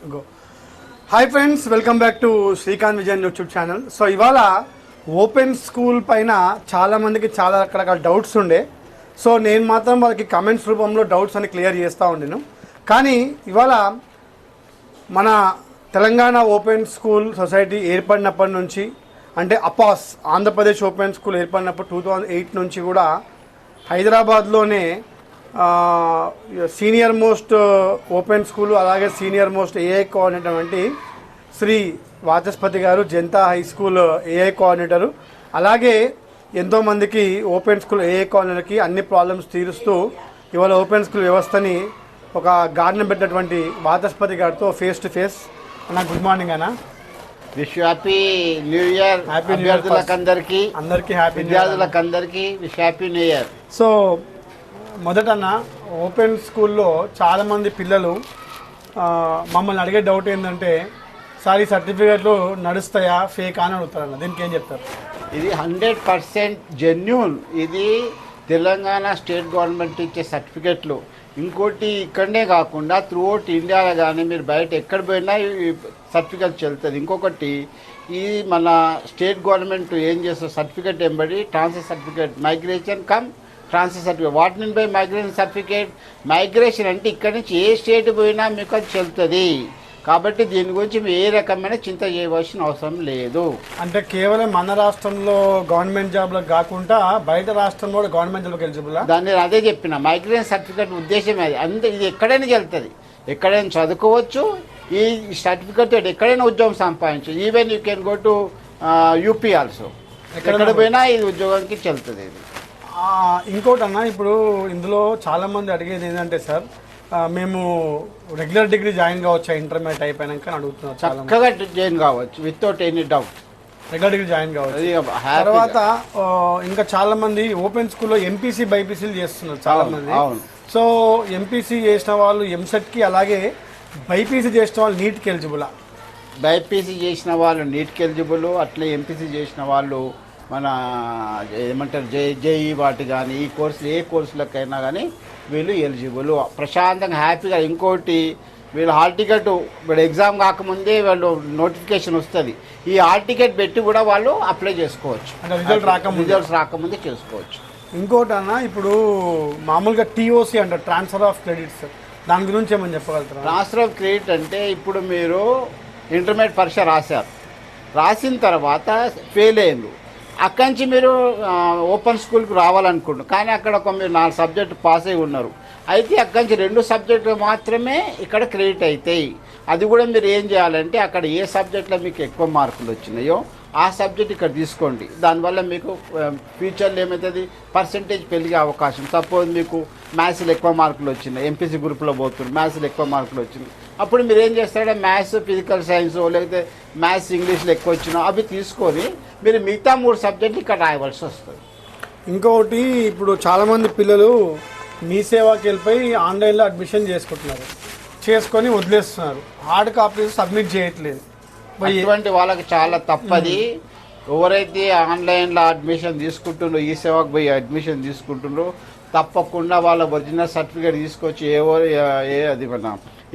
Go hi friends, welcome back to Srikanth Vijayan YouTube channel. So ఇవాళ open school పైన చాలామందికి చాలా రకరకాల డౌట్స్ ఉండే. సో నేను మాత్రం వాళ్ళకి కమెంట్స్ రూపంలో డౌట్స్ అని క్లియర్ చేస్తూ ఉండేను. కానీ ఇవాళ మన తెలంగాణ ఓపెన్ స్కూల్ సొసైటీ ఏర్పడినప్పటి నుంచి, అంటే అపాస్ ఆంధ్రప్రదేశ్ ఓపెన్ స్కూల్ ఏర్పడినప్పుడు 2008 నుంచి కూడా హైదరాబాద్లోనే సీనియర్ మోస్ట్ ఓపెన్ స్కూల్, అలాగే సీనియర్ మోస్ట్ ఏఐ కోఆర్డినేటర్ వంటి శ్రీ వాచస్పతి గారు Janata high school AI coordinator, అలాగే ఎంతోమందికి ఓపెన్ స్కూల్ ఏఐ కోఆర్డినేటర్కి అన్ని ప్రాబ్లమ్స్ తీరుస్తూ ఇవాళ ఓపెన్ స్కూల్ వ్యవస్థని ఒక గార్డెన్ పెట్టినటువంటి వాచస్పతి గారితో ఫేస్ టు ఫేస్. అన్న గుడ్ మార్నింగ్ అన్న. Wish happy new year. అభ్యర్థులకందరికీ, అందరికీ హ్యాపీ, విద్యార్థులకందరికీ wish happy new year. So మొదటన్న ఓపెన్ స్కూల్లో చాలామంది పిల్లలు మమ్మల్ని అడిగే డౌట్ ఏంటంటే, సార్ ఈ సర్టిఫికేట్లు నడుస్తాయా ఫేక్ అని అడుగుతారన్న, దీనికి ఏం చెప్తారు? ఇది 100% జెన్యూన్. ఇది తెలంగాణ స్టేట్ గవర్నమెంట్ ఇచ్చే సర్టిఫికెట్లు. ఇంకోటి ఇక్కడనే కాకుండా త్రూఅవుట్ ఇండియాలో కానీ మీరు బయట ఎక్కడ పోయినా ఈ సర్టిఫికెట్ చెల్తుంది. ఇంకొకటి ఈ మన స్టేట్ గవర్నమెంట్ ఏం చేస్తారు, సర్టిఫికెట్ ఎంబడి transfer certificate, migration come transfer certificate. What mean by migration certificate? Migration అంటే ఇక్కడి నుంచి ఏ స్టేట్ పోయినా మీకు అది చెల్తుంది. కాబట్టి దీని గురించి మీరు ఏ రకమైన చింత చేయవలసిన అవసరం లేదు. అంటే కేవలం మన రాష్ట్రంలో గవర్నమెంట్ జాబ్లకు కాకుండా బయట రాష్ట్రంలో కూడా గవర్నమెంట్ జాబ్కి ఎలిజిబుల్. దాన్ని అదే చెప్పిన, మైగ్రేషన్ సర్టిఫికేట్ ఉద్దేశం అది. అంతే, ఇది ఎక్కడైనా చెల్తుంది, ఎక్కడైనా చదువుకోవచ్చు. ఈ సర్టిఫికేట్ ఎక్కడైనా ఉద్యోగం సంపాదించు. Even you can go to UP also. ఎక్కడ పోయినా ఇది ఉద్యోగానికి చెల్తుంది. ఇది ఇంకోటి అన్న, ఇప్పుడు ఇందులో చాలామంది అడిగేది ఏంటంటే, సార్ మేము రెగ్యులర్ డిగ్రీ జాయిన్ కావచ్చా ఇంటర్మీడియట్ అయిపోయాక అని అడుగుతున్నారు. చక్కగా జాయిన్ కావచ్చు without any doubt. Regular degree join కావచ్చు. తర్వాత ఇంకా చాలామంది ఓపెన్ స్కూల్లో ఎంపీసీ బైపీసీలు చేస్తున్నారు చాలామంది. సో ఎంపీసీ చేసిన వాళ్ళు ఎంసెట్కి, అలాగే బైపీసీ చేసిన వాళ్ళు నీట్కి ఎలిజిబులా? బైపీసీ చేసిన వాళ్ళు నీట్కి ఎలిజిబుల్. అట్లే ఎంపీసీ చేసిన వాళ్ళు మన ఏమంటారు జేఈ వాటి కానీ ఈ కోర్సులు ఏ కోర్సులకైనా కానీ వీళ్ళు ఎలిజిబుల్. ప్రశాంతంగా హ్యాపీగా. ఇంకోటి వీళ్ళు హాల్ టికెట్ ఇప్పుడు ఎగ్జామ్ కాకముందే వాళ్ళు నోటిఫికేషన్ వస్తుంది. ఈ హాల్ టికెట్ పెట్టి కూడా వాళ్ళు అప్లై చేసుకోవచ్చు. రిజల్ట్స్ రాకముందే చేసుకోవచ్చు. ఇంకోటి అన్న, ఇప్పుడు మామూలుగా టీఓసీ అంటారు, ట్రాన్స్ఫర్ ఆఫ్ క్రెడిట్స్, దాని గురించి ఏమని చెప్పగలుగుతారు? ట్రాన్స్ఫర్ ఆఫ్ క్రెడిట్ అంటే ఇప్పుడు మీరు ఇంటర్మీడియట్ పరీక్ష రాశారు, రాసిన తర్వాత ఫెయిల్ అయ్యారు, అక్కడి నుంచి మీరు ఓపెన్ స్కూల్కి రావాలనుకుంటున్నారు. కానీ అక్కడ మీరు 4 సబ్జెక్టు పాస్ అయి ఉన్నారు. అయితే అక్కడి నుంచి 2 సబ్జెక్టులు మాత్రమే ఇక్కడ క్రెడిట్ అవుతాయి. అది కూడా మీరు ఏం చేయాలంటే, అక్కడ ఏ సబ్జెక్ట్లో మీకు ఎక్కువ మార్కులు వచ్చినాయో ఆ సబ్జెక్ట్ ఇక్కడ తీసుకోండి. దానివల్ల మీకు ఫ్యూచర్లో ఏమవుతుంది, పర్సంటేజ్ పెరిగే అవకాశం. సపోజ్ మీకు మ్యాథ్స్లో ఎక్కువ మార్కులు వచ్చినాయి, ఎంపీసీ గ్రూప్లో పోతున్నారు, మ్యాథ్స్లో ఎక్కువ మార్కులు వచ్చినాయి, అప్పుడు మీరు ఏం చేస్తారంటే మ్యాథ్స్, ఫిజికల్ సైన్స్, లేకపోతే మ్యాథ్స్, ఇంగ్లీష్లో ఎక్కువ వచ్చినా అవి తీసుకొని మీరు మిగతా 3 సబ్జెక్టులు ఇక్కడ రాయవలసి వస్తుంది. ఇంకొకటి, ఇప్పుడు చాలామంది పిల్లలు మీ సేవాకి వెళ్ళిపోయి ఆన్లైన్లో అడ్మిషన్ చేసుకుంటున్నారు, చేసుకొని వదిలేస్తున్నారు, హార్డ్ కాపీస్ సబ్మిట్ చేయట్లేదు. అటువంటి వాళ్ళకి చాలా తప్పది. ఎవరైతే ఆన్లైన్లో అడ్మిషన్ తీసుకుంటున్నారో, ఈ సేవకు పోయి అడ్మిషన్ తీసుకుంటున్నారో, తప్పకుండా వాళ్ళ ఒరిజినల్ సర్టిఫికేట్ తీసుకొచ్చి అది మన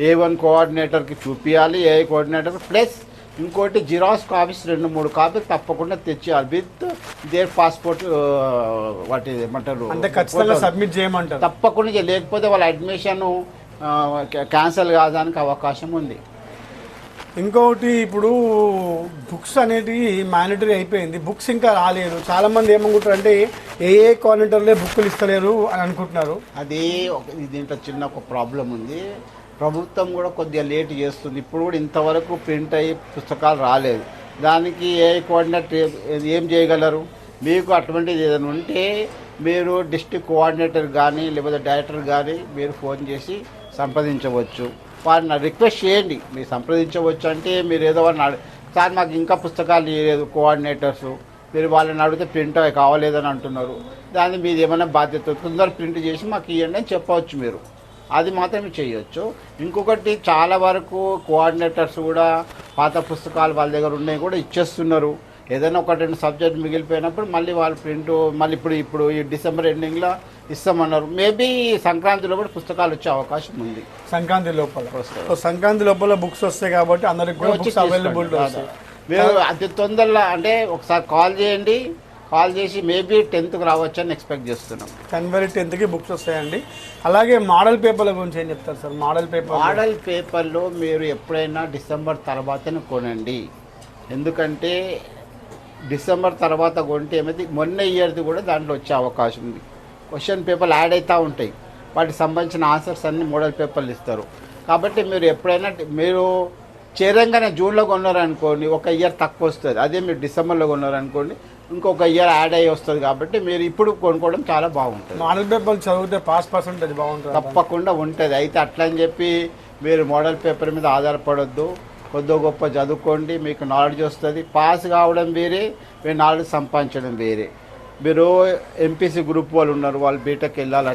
A1 కోఆర్డినేటర్కి చూపించాలి, ఏఐ కోఆర్డినేటర్ ప్లస్ ఇంకోటి జిరాక్స్ కాపీస్ 2-3 కాపీలు తప్పకుండా తెచ్చేయాలి విత్ దేర్ పాస్పోర్ట్. వాటి ఏమంటారు, అంటే ఖచ్చితంగా సబ్మిట్ చేయమంటారు తప్పకుండా. లేకపోతే వాళ్ళ అడ్మిషన్ క్యాన్సిల్ కావడానికి అవకాశం ఉంది. ఇంకొకటి, ఇప్పుడు బుక్స్ అనేది మ్యాండటరీ అయిపోయింది, బుక్స్ ఇంకా రాలేదు. చాలామంది ఏమనుకుంటారు అంటే ఏఏ కోఆర్డినేటర్లే బుక్కులు ఇస్తలేరు అని అనుకుంటున్నారు. అది దీంట్లో చిన్న ఒక ప్రాబ్లం ఉంది. ప్రభుత్వం కూడా కొద్దిగా లేట్ చేస్తుంది. ఇప్పుడు కూడా ఇంతవరకు ప్రింట్ అయ్యి పుస్తకాలు రాలేదు. దానికి ఏఐ కోఆర్డినేటర్ ఏం చేయగలరు? మీకు అటువంటిది ఏదైనా ఉంటే మీరు డిస్ట్రిక్ట్ కోఆర్డినేటర్ కానీ లేకపోతే డైరెక్టర్ కానీ మీరు ఫోన్ చేసి సంప్రదించవచ్చు. వారిని రిక్వెస్ట్ చేయండి. మీరు సంప్రదించవచ్చు. అంటే మీరు ఏదో వారిని సార్ మాకు ఇంకా పుస్తకాలు ఇవ్వలేదు కోఆర్డినేటర్స్, మీరు వాళ్ళని అడిగితే ప్రింట్ అవి కావలేదని అంటున్నారు, దాన్ని మీది ఏమైనా బాధ్యత, తొందర ప్రింట్ చేసి మాకు ఇవ్వండి అని చెప్పవచ్చు. మీరు అది మాత్రమే చేయొచ్చు. ఇంకొకటి, చాలా వరకు కోఆర్డినేటర్స్ కూడా పాత పుస్తకాలు వాళ్ళ దగ్గర ఉన్నాయి కూడా ఇచ్చేస్తున్నారు. ఏదైనా ఒక 2 సబ్జెక్ట్ మిగిలిపోయినప్పుడు మళ్ళీ వాళ్ళు ప్రింట్ మళ్ళీ ఇప్పుడు ఈ డిసెంబర్ ఎండింగ్లో ఇస్తామన్నారు. మేబీ సంక్రాంతిలో కూడా పుస్తకాలు వచ్చే అవకాశం ఉంది. సంక్రాంతి లోపల వస్తాయి. సో సంక్రాంతి లోపల బుక్స్ వస్తాయి కాబట్టి అందరికి కూడా వచ్చి బుక్స్ అవైలబుల్ తీసుకోండి. మీరు అతి తొందరలో అంటే ఒకసారి కాల్ చేయండి, కాల్ చేసి మేబీ 10th రావచ్చు అని ఎక్స్పెక్ట్ చేస్తున్నాం. జనవరి 10th బుక్స్ వస్తాయండి. అలాగే మోడల్ పేపర్ల గురించి ఏం చెప్తారు సార్? మోడల్ పేపర్లో మీరు ఎప్పుడైనా డిసెంబర్ తర్వాతనే కొనండి. ఎందుకంటే డిసెంబర్ తర్వాత కొంటే ఏమైతే మొన్న ఇయర్ది కూడా దాంట్లో వచ్చే అవకాశం ఉంది. క్వశ్చన్ పేపర్లు యాడ్ అవుతూ ఉంటాయి, వాటికి సంబంధించిన ఆన్సర్స్ అన్ని మోడల్ పేపర్లు ఇస్తారు. కాబట్టి మీరు ఎప్పుడైనా మీరు చేరంగానే జూన్లో కొన్నారనుకోండి ఒక ఇయర్ తక్కువ వస్తుంది. అదే మీరు డిసెంబర్లో కొన్నారనుకోండి ఇంకొక ఇయర్ యాడ్ అయ్యి వస్తుంది. కాబట్టి మీరు ఇప్పుడు కొనుక్కోవడం చాలా బాగుంటుంది. మోడల్ పేపర్లు చదివితే పాస్ పర్సెంటేజ్ బాగుంటుంది, తప్పకుండా ఉంటుంది. అయితే అట్లా అని చెప్పి మీరు మోడల్ పేపర్ మీద ఆధారపడొద్దు, కొద్ది గొప్ప చదువుకోండి, మీకు నాలెడ్జ్ వస్తుంది. పాస్ కావడం వేరే, మీరు నాలెడ్జ్ సంపాదించడం వేరే. మీరు ఎంపీసీ గ్రూప్ వాళ్ళు ఉన్నారు, వాళ్ళు బీటెక్ వెళ్ళాలి,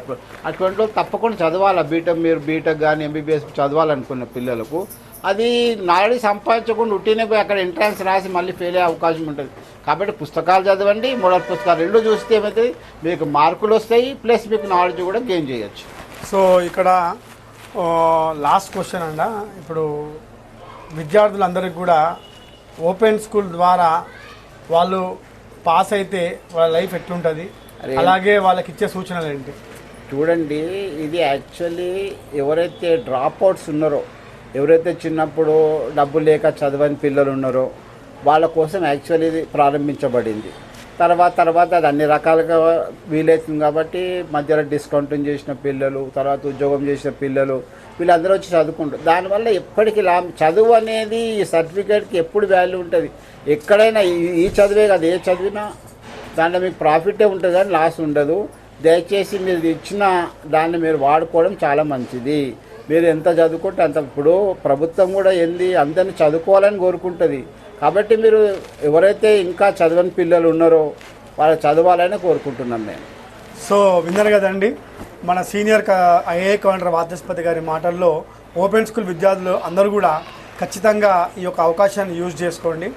అటువంటి వాళ్ళు తప్పకుండా చదవాలి. మీరు బీటెక్ కానీ ఎంబీబీఎస్ చదవాలనుకున్న పిల్లలకు అది నాలెడ్జ్ సంపాదించకుండా ఉట్టినే పోయి అక్కడ ఎంట్రన్స్ రాసి మళ్ళీ ఫెయిల్ అయ్యే అవకాశం ఉంటుంది. కాబట్టి పుస్తకాలు చదవండి, మోడల్ పుస్తకాలు రెండు చూస్తే ఏమవుతుంది, మీకు మార్కులు వస్తాయి, ప్లస్ మీకు నాలెడ్జ్ కూడా గెయిన్ చేయొచ్చు. సో ఇక్కడ లాస్ట్ క్వశ్చన్ అండ, ఇప్పుడు విద్యార్థులందరికీ కూడా ఓపెన్ స్కూల్ ద్వారా వాళ్ళు పాస్ అయితే వాళ్ళ లైఫ్ ఎట్లుంటుంది, అలాగే వాళ్ళకి ఇచ్చే సూచనలు ఏంటి? చూడండి, ఇది యాక్చువల్లీ ఎవరైతే డ్రాప్ అవుట్స్ ఉన్నారో, ఎవరైతే చిన్నప్పుడు డబ్బు లేక చదవని పిల్లలు ఉన్నారో వాళ్ళ కోసం యాక్చువల్లీ ఇది ప్రారంభించబడింది. తర్వాత అది అన్ని రకాలుగా వీలవుతుంది. కాబట్టి మధ్యలో డిస్కౌంటింగ్ చేసిన పిల్లలు, తర్వాత ఉద్యోగం చేసిన పిల్లలు, వీళ్ళందరూ వచ్చి చదువుకుంటారు. దానివల్ల ఎప్పటికీ చదువు అనేది ఈ సర్టిఫికేట్కి ఎప్పుడు వాల్యూ ఉంటుంది. ఎక్కడైనా ఈ చదివే కాదు, ఏ చదివినా దాంట్లో మీకు ప్రాఫిటే ఉంటుంది కానీ లాస్ ఉండదు. దయచేసి మీరు ఇచ్చిన దాన్ని మీరు వాడుకోవడం చాలా మంచిది. మీరు ఎంత చదువుకుంటే అంత. ఇప్పుడు ప్రభుత్వం కూడా అందరినీ చదువుకోవాలని కోరుకుంటుంది. కాబట్టి మీరు ఎవరైతే ఇంకా చదవని పిల్లలు ఉన్నారో వాళ్ళు చదవాలని కోరుకుంటున్నాం మేము. సో విన్నారు కదండి, మన సీనియర్ ఐఏ కమాండర్ వాచస్పతి గారి మాటల్లో ఓపెన్ స్కూల్ విద్యార్థులు అందరూ కూడా ఖచ్చితంగా ఈ యొక్క అవకాశాన్ని యూజ్ చేసుకోండి.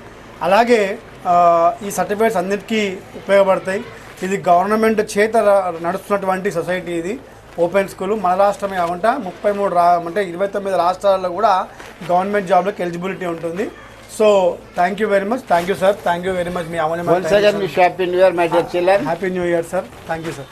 అలాగే ఈ సర్టిఫికేట్స్ అన్నిటికీ ఉపయోగపడతాయి. ఇది గవర్నమెంట్ చేత నడుస్తున్నటువంటి సొసైటీ ఇది ఓపెన్ స్కూల్. మన రాష్ట్రమే కాకుండా 29 రాష్ట్రాల్లో కూడా గవర్నమెంట్ జాబ్లకు ఎలిజిబిలిటీ ఉంటుంది. So thank you very much. Thank you sir. Thank you very much. Me happy new year my dear children. Happy new year sir. Thank you sir.